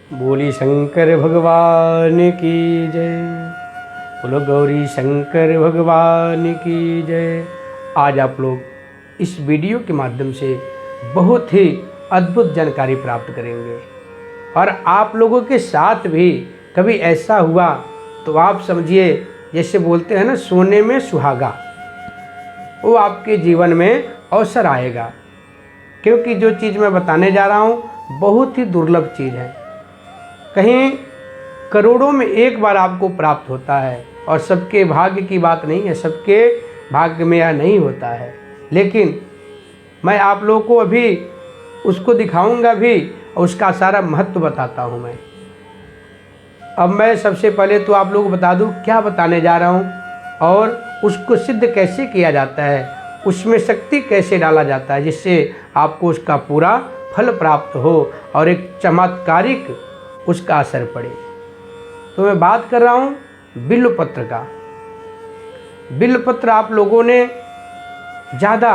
बोली शंकर भगवान की जय। बोलो गौरी शंकर भगवान की जय। आज आप लोग इस वीडियो के माध्यम से बहुत ही अद्भुत जानकारी प्राप्त करेंगे और आप लोगों के साथ भी कभी ऐसा हुआ तो आप समझिए, जैसे बोलते हैं ना, सोने में सुहागा, वो आपके जीवन में अवसर आएगा। क्योंकि जो चीज़ मैं बताने जा रहा हूँ बहुत ही दुर्लभ चीज़ है। कहीं करोड़ों में एक बार आपको प्राप्त होता है और सबके भाग्य की बात नहीं है, सबके भाग्य में यह नहीं होता है। लेकिन मैं आप लोगों को अभी उसको दिखाऊंगा भी और उसका सारा महत्व बताता हूँ मैं। अब मैं सबसे पहले तो आप लोगों को बता दूँ क्या बताने जा रहा हूँ और उसको सिद्ध कैसे किया जाता है, उसमें शक्ति कैसे डाला जाता है जिससे आपको उसका पूरा फल प्राप्त हो और एक चमत्कारिक उसका असर पड़े। तो मैं बात कर रहा हूँ बिल्वपत्र का। बिल्वपत्र आप लोगों ने ज़्यादा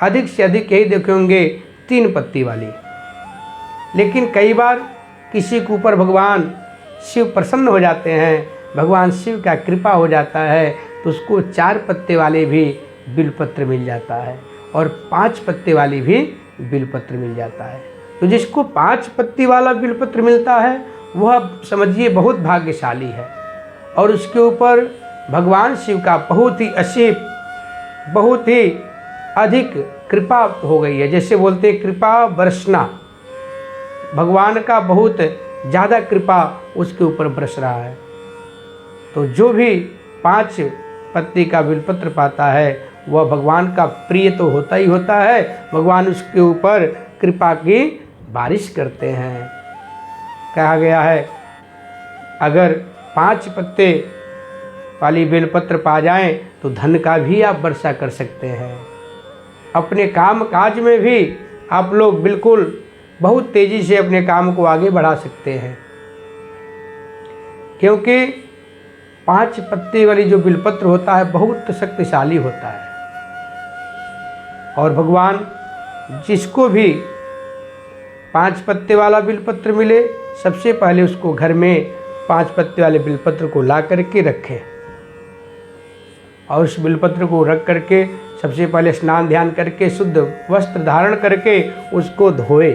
अधिक से अधिक यही देखे होंगे 3 पत्ती वाली, लेकिन कई बार किसी के ऊपर भगवान शिव प्रसन्न हो जाते हैं, भगवान शिव का कृपा हो जाता है तो उसको 4 पत्ते वाले भी बिल्वपत्र मिल जाता है और 5 पत्ते वाली भी बिल्वपत्र मिल जाता है। तो जिसको 5 पत्ती वाला बिल्वपत्र मिलता है वह समझिए बहुत भाग्यशाली है और उसके ऊपर भगवान शिव का बहुत ही असीम, बहुत ही अधिक कृपा हो गई है। जैसे बोलते हैं कृपा बरसना, भगवान का बहुत ज़्यादा कृपा उसके ऊपर बरस रहा है। तो जो भी 5 पत्ती का बिल्वपत्र पाता है वह भगवान का प्रिय तो होता ही होता है, भगवान उसके ऊपर कृपा की बारिश करते हैं। कहा गया है अगर 5 पत्ते वाली बेलपत्र पा जाएं तो धन का भी आप वर्षा कर सकते हैं। अपने काम काज में भी आप लोग बिल्कुल बहुत तेज़ी से अपने काम को आगे बढ़ा सकते हैं, क्योंकि 5 पत्ते वाली जो बिल्वपत्र होता है बहुत शक्तिशाली होता है और भगवान जिसको भी 5 पत्ते वाला बिल्वपत्र मिले सबसे पहले उसको घर में 5 पत्ते वाले बिल्वपत्र को ला करके रखें और उस बिल्वपत्र को रख करके सबसे पहले स्नान ध्यान करके शुद्ध वस्त्र धारण करके उसको धोए।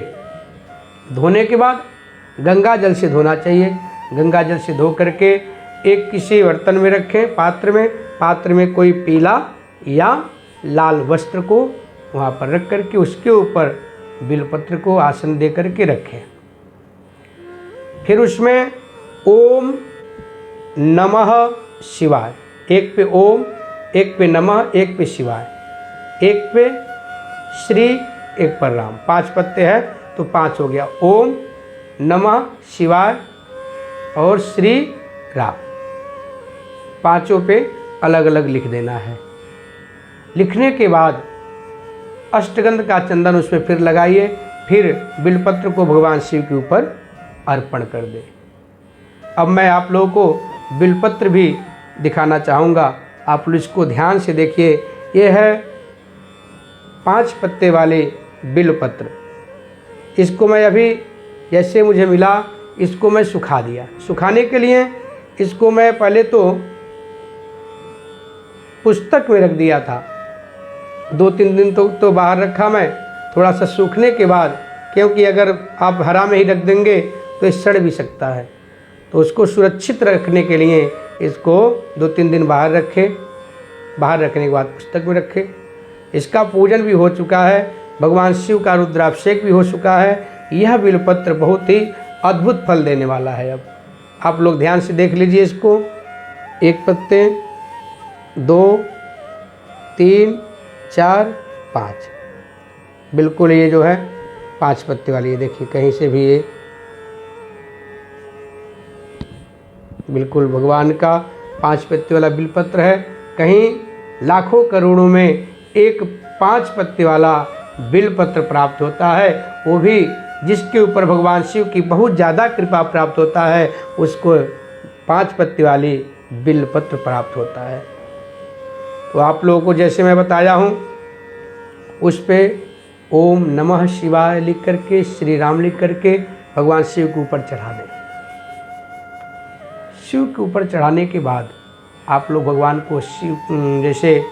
धोने के बाद गंगा जल से धोना चाहिए। गंगा जल से धो करके एक किसी बर्तन में रखें, पात्र में कोई पीला या लाल वस्त्र को वहाँ पर रख करके उसके ऊपर बिल्वपत्र को आसन दे करके रखें। फिर उसमें ओम नमः शिवाय, एक पे ओम, एक पे नमः, एक पे शिवाय, एक पे श्री, एक पर राम। 5 पत्ते हैं तो 5 हो गया, ओम नमः शिवाय और श्री राम। 5 पे अलग अलग लिख देना है। लिखने के बाद अष्टगंध का चंदन उसमें फिर लगाइए, फिर बिल्वपत्र को भगवान शिव के ऊपर अर्पण कर दे। अब मैं आप लोगों को बिल्वपत्र भी दिखाना चाहूँगा, आप लोग इसको ध्यान से देखिए। ये है 5 पत्ते वाले बिल्वपत्र। इसको मैं अभी जैसे मुझे मिला इसको मैं सुखा दिया। सुखाने के लिए इसको मैं पहले तो पुस्तक में रख दिया था, 2-3 दिन तो बाहर रखा मैं, थोड़ा सा सूखने के बाद, क्योंकि अगर आप हरा में ही रख देंगे तो ये सड़ भी सकता है। तो उसको सुरक्षित रखने के लिए इसको 2-3 दिन बाहर रखें। बाहर रखने के बाद पुस्तक में रखें। इसका पूजन भी हो चुका है, भगवान शिव का रुद्राभिषेक भी हो चुका है। यह बिल्वपत्र बहुत ही अद्भुत फल देने वाला है। अब आप लोग ध्यान से देख लीजिए इसको। 1 पत्ते, 2, 3, 4, 5, बिल्कुल ये जो है 5 पत्ते वाली, ये देखिए कहीं से भी ये बिल्कुल भगवान का 5 पत्ते वाला बिल्वपत्र है। कहीं लाखों करोड़ों में एक 5 पत्ते वाला बिल्वपत्र प्राप्त होता है, वो भी जिसके ऊपर भगवान शिव की बहुत ज़्यादा कृपा प्राप्त होता है उसको 5 पत्ते वाली बिल्वपत्र प्राप्त होता है। तो आप लोगों को जैसे मैं बताया हूँ उस पर ओम नमः शिवाय लिख करके, श्री राम लिख करके भगवान शिव के ऊपर चढ़ा दें। शिव के ऊपर चढ़ाने के बाद आप लोग भगवान को शिव जैसे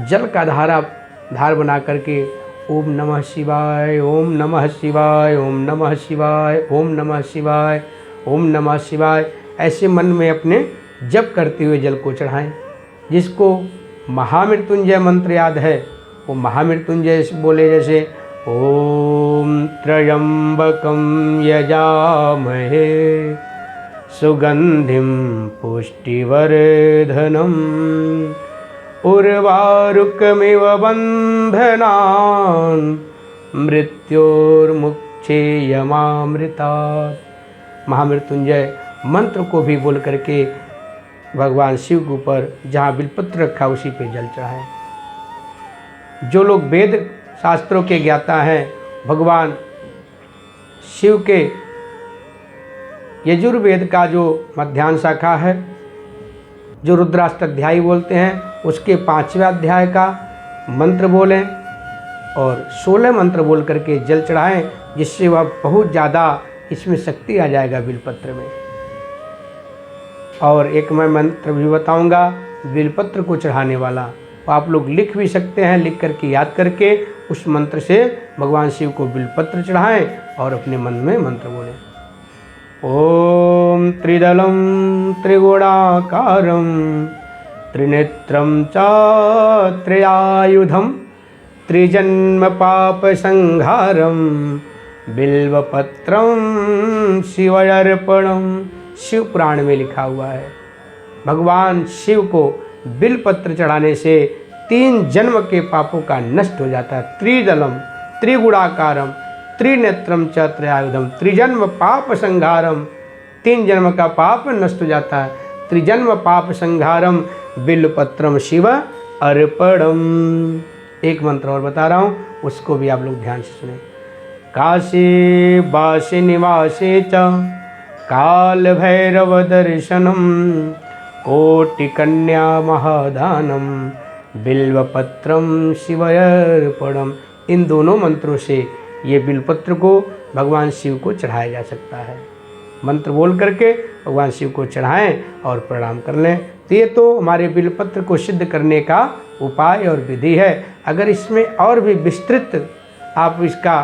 जल का धार बना करके ओम नमः शिवाय, ओम नमः शिवाय, ओम नमः शिवाय, ओम नमः शिवाय, ओम नमः शिवाय ऐसे मन में अपने जप करते हुए जल को चढ़ाएं। जिसको महामृत्युंजय मंत्र याद है वो महामृत्युंजय बोले, जैसे ओम त्र्यंबकं यजामहे सुगंधिं पुष्टिवर्धनम् उर्वारुकमिव बन्धनान् मृत्योर्मुक्षेयमामृतात्। महामृत्युंजय मंत्र को भी बोल करके भगवान शिव के ऊपर जहाँ बिलपत्र रखा उसी पे जल चढ़ाएं। जो लोग वेद शास्त्रों के ज्ञाता हैं, भगवान शिव के यजुर्वेद का जो मध्याह्न शाखा है, जो रुद्राष्टाध्यायी बोलते हैं, उसके 5वें अध्याय का मंत्र बोलें और 16 मंत्र बोल करके जल चढ़ाएं, जिससे वह बहुत ज़्यादा इसमें शक्ति आ जाएगा बिलपत्र में। और एक मैं मंत्र भी बताऊंगा बिलपत्र को चढ़ाने वाला, तो आप लोग लिख भी सकते हैं, लिख करके याद करके उस मंत्र से भगवान शिव को बिलपत्र चढ़ाएं और अपने मन में मंत्र बोलें। ओम त्रिदलम त्रिगुणाकारं त्रिनेत्रं च त्रयायुधं त्रिजन्म पाप संहारं बिल्वपत्रं शिवार्पणम्। शिव पुराण में लिखा हुआ है भगवान शिव को बिलपत्र चढ़ाने से 3 जन्म के पापों का नष्ट हो जाता है। त्रिदलम त्रिगुणाकारम त्रिनेत्रम च त्रयायुधम त्रिजन्म पाप संहारम, 3 जन्म का पाप नष्ट हो जाता है। त्रिजन्म पाप संहारम बिल्वपत्रम शिव अर्पणम। एक मंत्र और बता रहा हूँ, उसको भी आप लोग ध्यान से सुने। काशी वासी निवासे च काल भैरव दर्शनम कोटिकन्या महादानम बिल्वपत्रम शिवार्पणम। इन दोनों मंत्रों से ये बिल्वपत्र को भगवान शिव को चढ़ाया जा सकता है। मंत्र बोल करके भगवान शिव को चढ़ाएं और प्रणाम कर लें। तो ये तो हमारे बिल्वपत्र को सिद्ध करने का उपाय और विधि है। अगर इसमें और भी विस्तृत आप इसका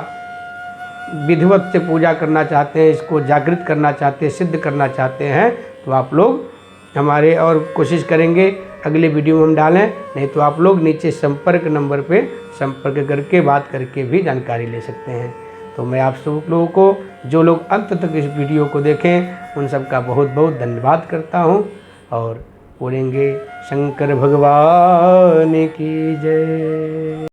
विधिवत से पूजा करना चाहते हैं, इसको जागृत करना चाहते हैं, सिद्ध करना चाहते हैं, तो आप लोग हमारे और कोशिश करेंगे अगले वीडियो में हम डालें। नहीं तो आप लोग नीचे संपर्क नंबर पे संपर्क करके बात करके भी जानकारी ले सकते हैं। तो मैं आप सब लोगों को, जो लोग अंत तक इस वीडियो को देखें, उन सब का बहुत बहुत धन्यवाद करता हूँ और बोलेंगे शंकर भगवान की जय।